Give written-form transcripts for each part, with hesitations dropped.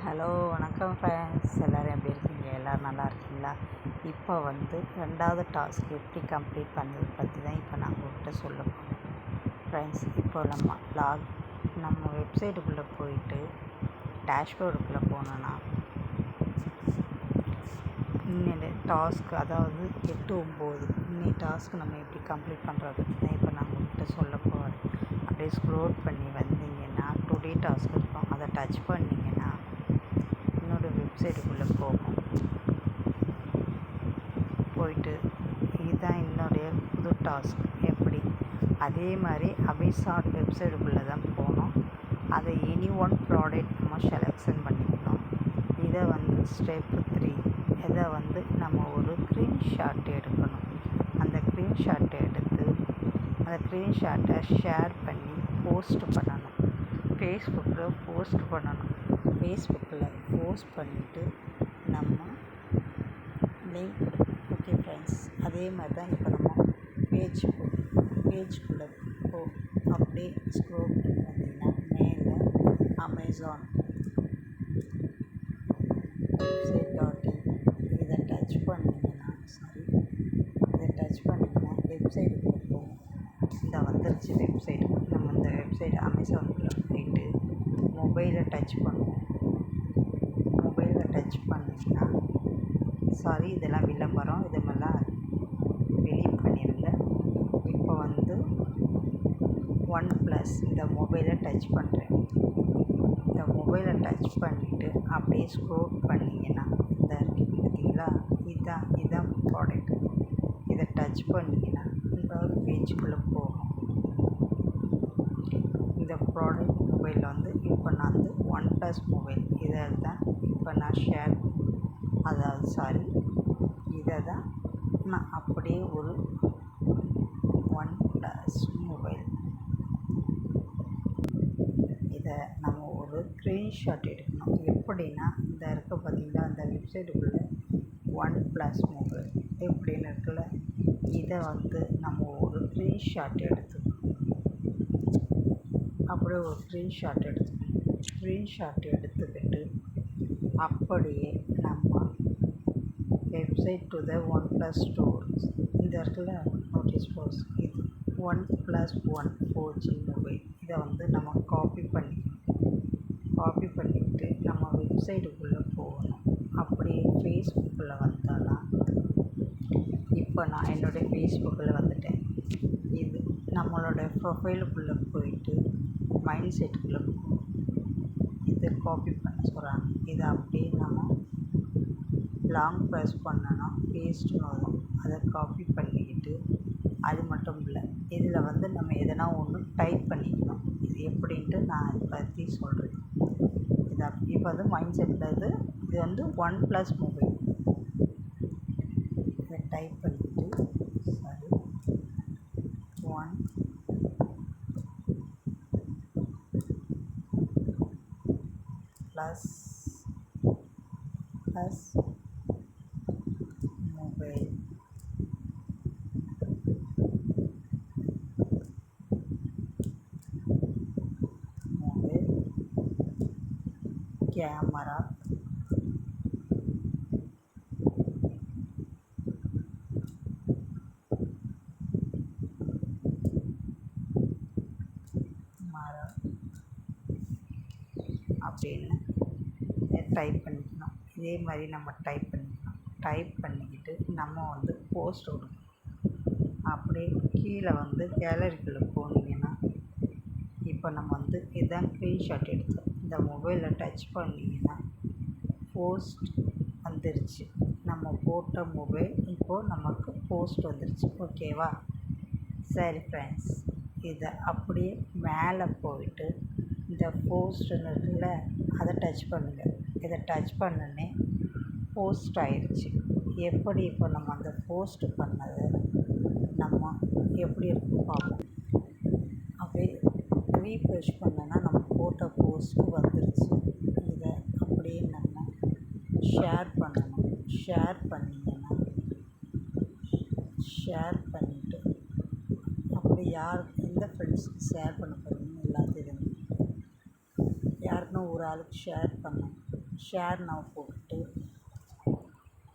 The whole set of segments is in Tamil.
ஹலோ வணக்கம் ஃப்ரெண்ட்ஸ், எல்லோரும் எப்படி இருக்கீங்க? எல்லோரும் நல்லா இருக்கீங்களா? இப்போ ரெண்டாவது டாஸ்க் எப்படி கம்ப்ளீட் பண்ணது பற்றி தான் இப்போ நான் உங்கள்கிட்ட சொல்ல போகிறேன் ஃப்ரெண்ட்ஸ். இப்போ நம்ம வெப்சைட்டுக்குள்ளே போயிட்டு டேஷ்போர்டுக்குள்ளே போனோன்னா இன்னொரு டாஸ்க், அதாவது 8, 9 இன்னி டாஸ்க் நம்ம எப்படி கம்ப்ளீட் பண்ணுறது பற்றி தான் இப்போ நான் உங்கள்கிட்ட சொல்ல போகிறேன். அப்படியே ஸ்க்ரோல் பண்ணி வந்தீங்கன்னா டுடே டாஸ்க் இருக்கும், அதை டச் பண்ணிங்கன்னா வெப்சைட்டுக்குள்ளே போயிட்டு இதுதான் என்னுடைய புது டாஸ்க். எப்படி அதே மாதிரி அமேசான் வெப்சைட்டுக்குள்ளே தான் போகணும். அதை எனி ஒன் ப்ராடக்ட் நம்ம செலெக்ஷன் பண்ணிக்கணும். இதை ஸ்டெப் 3, இதை நம்ம ஒரு ஸ்க்ரீன்ஷாட் எடுக்கணும். அந்த ஸ்க்ரீன்ஷாட்டை எடுத்து அந்த ஸ்க்ரீன்ஷாட்டை ஷேர் பண்ணி போஸ்ட் பண்ணணும். ஃபேஸ்புக்கில் போஸ்ட் பண்ணணும். ஃபேஸ்புக்கில் போஸ்ட் பண்ணிவிட்டு நம்ம லிங்க் கொடுக்கணும். ஓகே ஃப்ரெண்ட்ஸ், அதே மாதிரி தான் இப்போ நம்ம பேஜ்குள்ளே அப்படியே ஸ்க்ரோல் பண்ணி வந்தீங்கன்னா மேலே அமேசான் வெப்சைட்.in இதை டச் பண்ணிங்கன்னா வெப்சைட்டுக்குள்ளே போகும். இந்த வந்துருச்சு வெப்சைட். நம்ம இந்த வெப்சைட் அமேசானுக்குள்ளே போயிட்டு மொபைலை டச் பண்ணுவோம். டச் பண்ணிங்கன்னா இதெல்லாம் விளம்பரம், இதெல்லாம் டெலீட் பண்ணிடுங்க. இப்போ OnePlus இந்த மொபைலை டச் பண்ணுறேன். இந்த மொபைலை டச் பண்ணிவிட்டு அப்படியே ஸ்க்ரோல் பண்ணிங்கன்னா இந்த இருக்குது பார்த்தீங்களா, இதுதான் ப்ராடக்ட். இதை டச் பண்ணிங்கன்னா இந்த ஒரு பேஜுக்குள்ளே போகும். இந்த ப்ராடக்ட் மொபைலில் இப்போ நான் OnePlus மொபைல் இதை தான் இப்போ நான் இதை தான் நான் அப்படியே ஒரு OnePlus மொபைல் இதை நம்ம ஒரு ஸ்க்ரீன்ஷாட் எடுக்கணும். எப்படின்னா இந்த இருக்க பார்த்திங்களா, அந்த வெப்சைட்டுக்குள்ளே OnePlus மொபைல் எப்படின்னு இருக்குல்ல, இதை நம்ம ஒரு ஸ்க்ரீன்ஷாட் எடுத்துக்கணும். அப்படியே ஒரு ஸ்க்ரீன்ஷாட் எடுத்துக்கிட்டு அப்படியே நம்ம website to the OnePlus store இந்த இடத்துல நோட்டீஸ் போர்ஸ், இது OnePlus 1 4G மொபைல். இதை நம்ம காப்பி பண்ணிக்கிட்டு நம்ம வெப்சைட்டுக்குள்ளே போகணும். அப்படியே ஃபேஸ்புக்கில் வந்தாலும் இப்போ நான் என்னுடைய ஃபேஸ்புக்கில் வந்துட்டேன். இது நம்மளோட ப்ரொஃபைலுக்குள்ளே போயிட்டு மைண்ட் செட்டுக்குள்ளே இதை காப்பி பண்ண சொல்கிறாங்க. இதை அப்படியே நம்ம லாங் ப்ரெஸ் பண்ணணும், பேஸ்ட்னு வரும். அதை காப்பி பண்ணிக்கிட்டு அது மட்டும் இல்லை, இதில் நம்ம எதனா ஒன்று டைப் பண்ணிக்கணும். இது எப்படின்ட்டு நான் அதை பற்றி சொல்கிறேன். இதை இப்போ மைண்ட் செட்டில் இது OnePlus மொபைல். இதை டைப் பண்ணிக்கிட்டு OnePlus மொபைல் கேமரா அப்படின்னு டைப் பண்ணிக்கணும். இதே மாதிரி நம்ம டைப் பண்ணிக்கிட்டு நம்ம போஸ்ட் விடணும். அப்படியே கீழே கேலரிக்குள்ளே போனீங்கன்னா இப்போ நம்ம இதுதான் ஸ்க்ரீன்ஷாட் எடுத்தோம். இந்த மொபைலில் டச் பண்ணிங்கன்னா போஸ்ட் வந்துருச்சு. நம்ம போட்ட மொபைல் இப்போது நமக்கு போஸ்ட் வந்துருச்சு. ஓகேவா? சரி ஃப்ரெண்ட்ஸ், இதை அப்படியே மேலே போயிட்டு இந்த போஸ்ட்டுன்னு இருக்குல்ல, அதை டச் பண்ணுங்கள். இதை டச் பண்ணனே போஸ்ட் ஆயிடுச்சு. எப்படி இப்போ நம்ம அந்த போஸ்ட் பண்ணது நம்ம எப்படி இருக்கும் பார்ப்போம். அப்படியே ரீஃப்ரெஷ் பண்ணனா நம்ம போட்ட போஸ்ட்டு வந்துருச்சு. இதை அப்படியே நம்ம ஷேர் பண்ணணும். ஷேர் பண்ணிவிட்டு அப்படி எந்த ஃப்ரெண்ட்ஸுக்கு ஷேர் பண்ண போகிறீங்கன்னு எல்லாத்தையும் யாருக்குன்னா ஒரு ஆளுக்கு ஷேர் பண்ணணும். ஷேர் நவ் போட்டு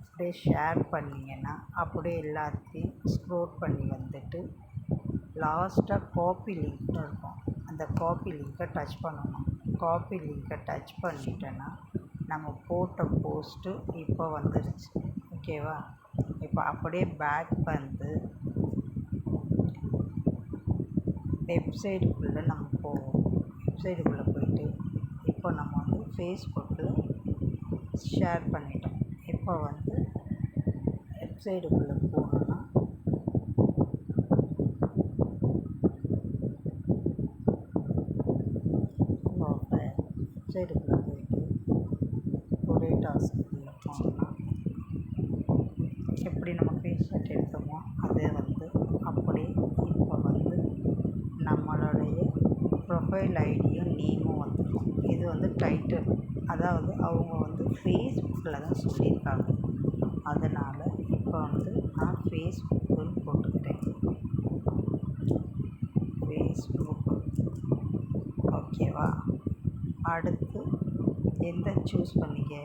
அப்படியே ஷேர் பண்ணிங்கன்னா அப்படியே எல்லாத்தையும் ஸ்க்ரோல் பண்ணி வந்துட்டு லாஸ்ட்டாக காப்பி லிங்க்னு இருக்கும். அந்த காப்பி லிங்க்கை டச் பண்ணணும். காப்பி லிங்க்கை டச் பண்ணிட்டேன்னா நம்ம போட்ட போஸ்ட்டு இப்போ வந்துருச்சு. ஓகேவா? இப்போ அப்படியே பேக் வந்து வெப்சைட்டுக்குள்ளே நம்ம போவோம். வெப்சைட்டுக்குள்ளே போயிட்டு இப்போ நம்ம வந்து ஃபேஸ்புக்கில் ஷேர் பண்ணிட்டோம். இப்போ வந்து வெப்சைட்டுக்குள்ளே போகணுன்னா வெப்சைட்டுக்குள்ளே போயிட்டு ஒரே டாஸ்க்குள்ளே போனோம்னா எப்படி நம்ம ஸ்க்ரீன்ஷாட் எடுத்தோமோ அதே வந்து அப்படியே இப்போ வந்து நம்மளுடைய ப்ரொஃபைல் ஐடியும் நேமும் வந்துடும். இது வந்து டைட்டில், அதாவது அவங்க வந்து ஃபேஸ்புக்கில் தான் சொல்லியிருக்காங்க. அதனால் இப்போ வந்து நான் ஃபேஸ்புக்குன்னு போட்டுக்கிறேன். ஃபேஸ்புக். ஓகேவா? அடுத்து எந்த சூஸ் பண்ணிக்க.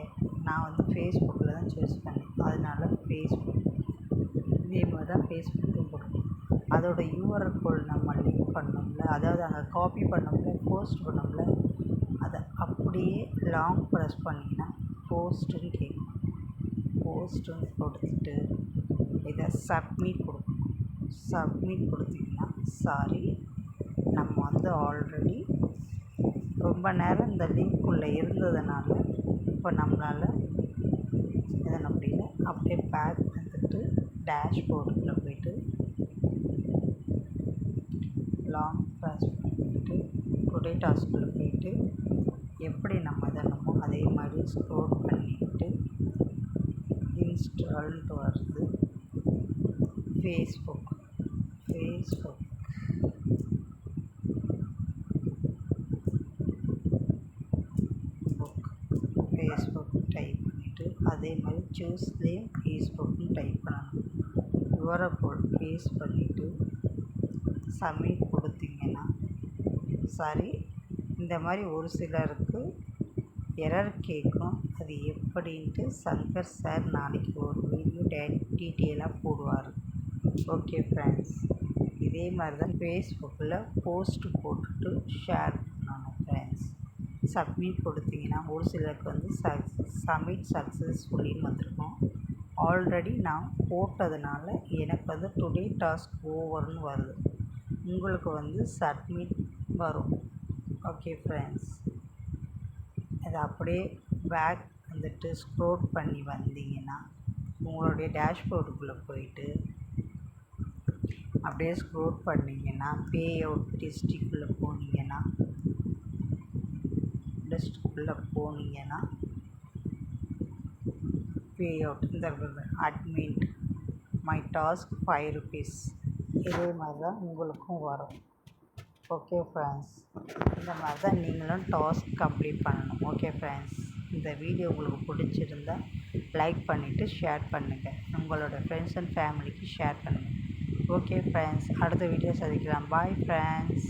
நான் வந்து ஃபேஸ்புக்கில் தான் சூஸ் பண்ணேன். அதனால் ஃபேஸ்புக் இதே மாதிரி தான் ஃபேஸ்புக்கும் போடணும். அதோட யூஆர்எல் கோட் நம்ம லிங்க் பண்ணோம்ல, அதாவது அங்கே காப்பி பண்ணோம்ல, போஸ்ட் பண்ணோம்ல, அதை அப்படியே லாங் ப்ரெஸ் பண்ணிங்கன்னா போஸ்ட்டுன்னு கேட்கும். போஸ்ட்டுன்னு கொடுத்துட்டு இதை சப்மிட் கொடுக்கணும். சப்மிட் கொடுத்தீங்கன்னா நம்ம வந்து ஆல்ரெடி ரொம்ப நேரம் இந்த லிங்க்குள்ளே இருந்ததுனால இப்போ நம்மளால் எதன முடியல. அப்படியே பேக் வந்துட்டு டேஷ்போர்டுக்குள்ளே போயிட்டு லாங் ப்ரெஸ் பண்ணிவிட்டு டுடே டாஸ்க்குள்ளே போயிட்டு எப்படி நம்ம எதனமோ அதே மாதிரி ஸ்க்ரோல் பண்ணிவிட்டு இன்ஸ்டால்டு வருது. ஃபேஸ்புக் ஃபேஸ்புக் டைப் பண்ணிவிட்டு அதே மாதிரி சூஸ் நேம் ஃபேஸ்புக்னு டைப் பண்ணணும். யூஆர்எல் கோட் பேஸ்ட் பண்ணிவிட்டு சப்மிட் கொடுத்தீங்கன்னா இந்த மாதிரி ஒரு சிலருக்கு எரர் கேட்கும். அது எப்படின்ட்டு சங்கர் சார் நாளைக்கு ஒரு வீடியோ டீட்டெயிலாக போடுவார். ஓகே ஃப்ரெண்ட்ஸ், இதே மாதிரி தான் ஃபேஸ்புக்கில் போஸ்ட்டு போட்டுட்டு ஷேர் பண்ணணும் ஃப்ரெண்ட்ஸ். சப்மிட் கொடுத்தீங்கன்னா ஒரு சிலருக்கு வந்து சப்மிட் சக்ஸஸ்ஃபுல்லின்னு வந்திருக்கும். ஆல்ரெடி நான் போட்டதுனால எனக்கு வந்து டுடே டாஸ்க் ஓவர்னு வருது. உங்களுக்கு வந்து சப்மிட் வரும். ஓகே ஃப்ரெண்ட்ஸ், அதை அப்படியே பேக் வந்துட்டு ஸ்க்ரோல் பண்ணி வந்தீங்கன்னா உங்களுடைய டேஷ்போர்டுக்குள்ளே போயிட்டு அப்படியே ஸ்க்ரோல் பண்ணிங்கன்னா பே அவுட் லிஸ்ட்டுக்குள்ளே போனீங்கன்னா பே அவுட் இந்த அட்மிட் மை டாஸ்க் 5 rupees இதே மாதிரி தான் உங்களுக்கும் வரும். ஓகே ஃப்ரெண்ட்ஸ், இந்த மாதிரி தான் நீங்களும் டாஸ்க் கம்ப்ளீட் பண்ணணும். ஓகே ஃப்ரெண்ட்ஸ், இந்த வீடியோ உங்களுக்கு பிடிச்சிருந்தா லைக் பண்ணிவிட்டு ஷேர் பண்ணுங்கள். உங்களோட ஃப்ரெண்ட்ஸ் அண்ட் ஃபேமிலிக்கு ஷேர் பண்ணுங்கள். ஓகே ஃப்ரெண்ட்ஸ், அடுத்த வீடியோ சந்திக்கலாம். Bye friends.